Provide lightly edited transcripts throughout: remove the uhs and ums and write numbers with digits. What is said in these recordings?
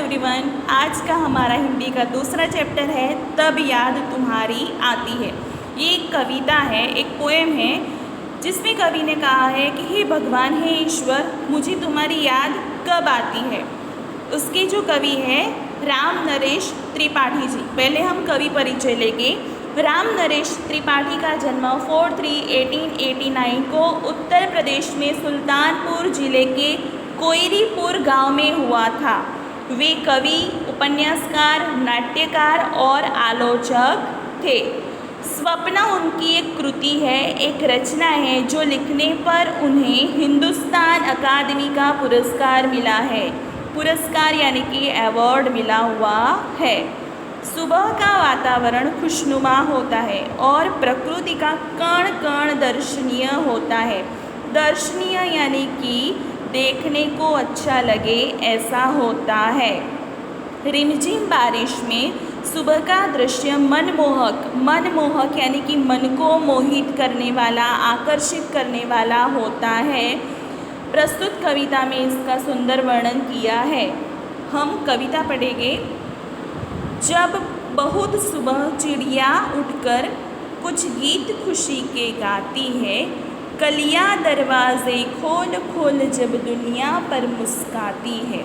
Everyone, आज का हमारा हिंदी का दूसरा चैप्टर है तब याद तुम्हारी आती है। ये एक कविता है, एक पोएम है जिसमें कवि ने कहा है कि हे भगवान, हे ईश्वर, मुझे तुम्हारी याद कब आती है। उसके जो कवि है राम नरेश त्रिपाठी जी। पहले हम कवि परिचय लेंगे। राम नरेश त्रिपाठी का जन्म 4/3/1889 को उत्तर प्रदेश में सुल्तानपुर जिले के कोयरीपुर गांव में हुआ था। वे कवि, उपन्यासकार, नाट्यकार और आलोचक थे। स्वप्न उनकी एक कृति है, एक रचना है जो लिखने पर उन्हें हिंदुस्तान अकादमी का पुरस्कार मिला है। पुरस्कार यानी कि अवार्ड मिला हुआ है। सुबह का वातावरण खुशनुमा होता है और प्रकृति का कण कण दर्शनीय होता है। दर्शनीय यानी कि देखने को अच्छा लगे, ऐसा होता है। रिमझिम बारिश में सुबह का दृश्य मनमोहक यानी कि मन को मोहित करने वाला, आकर्षित करने वाला होता है। प्रस्तुत कविता में इसका सुंदर वर्णन किया है। हम कविता पढ़ेंगे। जब बहुत सुबह चिड़िया उठकर कुछ गीत खुशी के गाती है, कलियाँ दरवाज़े खोल खोल जब दुनिया पर मुस्काती है,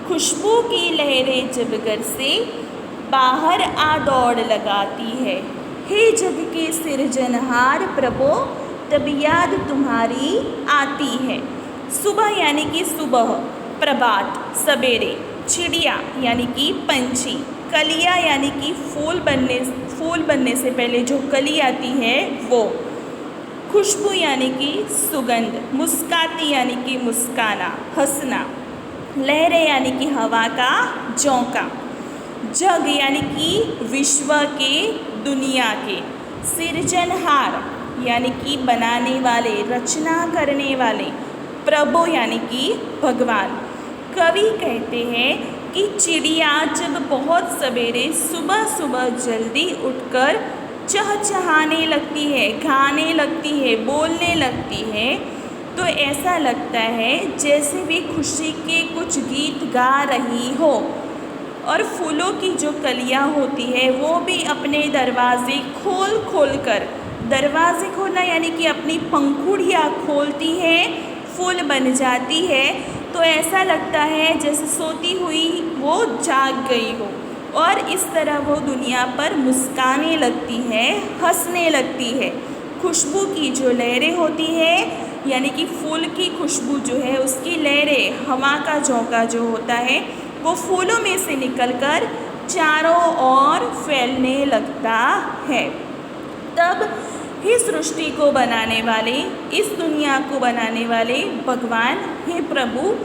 खुशबू की लहरें जब घर से बाहर आ दौड़ लगाती है, हे जग के सिरजनहार प्रभो, तब याद तुम्हारी आती है। सुबह यानी कि सुबह, प्रभात, सवेरे। चिड़िया यानी कि पंछी। कलियाँ यानी कि फूल बनने से पहले जो कली आती है वो। खुशबू यानी कि सुगंध। मुस्काती यानी कि मुस्काना, हंसना। लहरें यानी कि हवा का झोंका। जग यानी कि विश्व के, दुनिया के। सिरजनहार यानी कि बनाने वाले, रचना करने वाले। प्रभु यानी कि भगवान। कवि कहते हैं कि चिड़िया जब बहुत सवेरे सुबह सुबह जल्दी उठकर चहचहाने लगती है, गाने लगती है, बोलने लगती है, तो ऐसा लगता है जैसे वे खुशी के कुछ गीत गा रही हो। और फूलों की जो कलियां होती है वो भी अपने दरवाजे खोल कर, दरवाजे खोलना यानी कि अपनी पंखुड़ियाँ खोलती है, फूल बन जाती है, तो ऐसा लगता है जैसे सोती हुई वो जाग गई हो। और इस तरह वो दुनिया पर मुस्काने लगती है, हंसने लगती है। खुशबू की जो लहरें होती है यानी कि फूल की खुशबू जो है उसकी लहरें, हवा का झोंका जो होता है वो फूलों में से निकलकर चारों ओर फैलने लगता है। तब ही सृष्टि को बनाने वाले, इस दुनिया को बनाने वाले भगवान, हे प्रभु,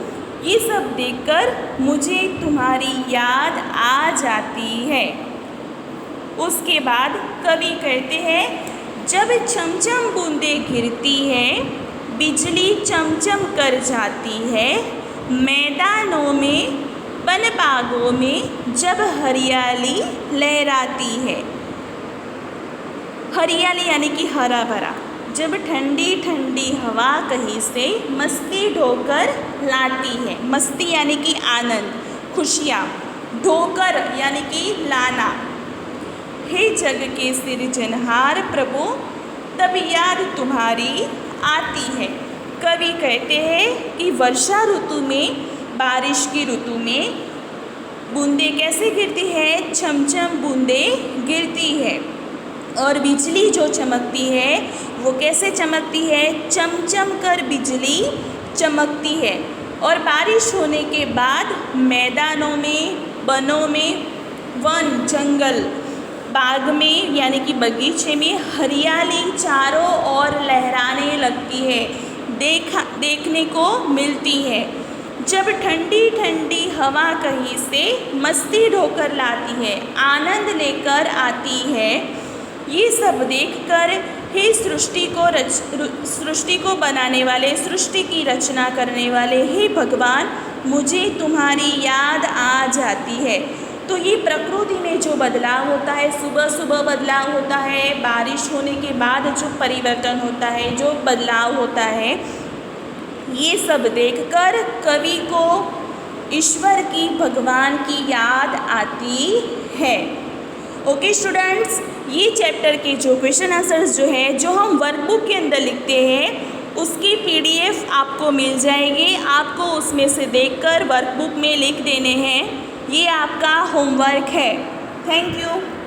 ये सब देखकर मुझे तुम्हारी याद आ जाती है। उसके बाद कवि कहते हैं, जब चमचम बूंदें गिरती है, बिजली चमचम कर जाती है, मैदानों में, वन बागों में जब हरियाली लहराती है। हरियाली यानी कि हरा भरा। जब ठंडी ठंडी हवा कहीं से मस्ती ढोकर लाती है। मस्ती यानी कि आनंद, खुशियाँ। ढोकर यानी कि लाना। हे जग के सिरजनहार प्रभु, तब याद तुम्हारी आती है। कवि कहते हैं कि वर्षा ऋतु में, बारिश की ऋतु में बूंदें कैसे गिरती है? छमछम बूंदें गिरती है। और बिजली जो चमकती है वो कैसे चमकती है? चमचम कर बिजली चमकती है। और बारिश होने के बाद मैदानों में, वनों में, वन, जंगल, बाग में यानी कि बगीचे में हरियाली चारों ओर लहराने लगती है, देखने को मिलती है। जब ठंडी ठंडी हवा कहीं से मस्ती ढोकर लाती है, आनंद लेकर आती है, ये सब देखकर हे सृष्टि को बनाने वाले, सृष्टि की रचना करने वाले, हे भगवान, मुझे तुम्हारी याद आ जाती है। तो ये प्रकृति में जो बदलाव होता है, सुबह सुबह बदलाव होता है, बारिश होने के बाद जो परिवर्तन होता है, जो बदलाव होता है, ये सब देखकर कवि को ईश्वर की, भगवान की याद आती है। ओके स्टूडेंट्स, ये चैप्टर के जो क्वेश्चन आंसर्स जो है जो हम वर्कबुक के अंदर लिखते हैं उसकी PDF आपको मिल जाएगी। आपको उसमें से देखकर वर्कबुक में लिख देने हैं। ये आपका होमवर्क है। Thank you.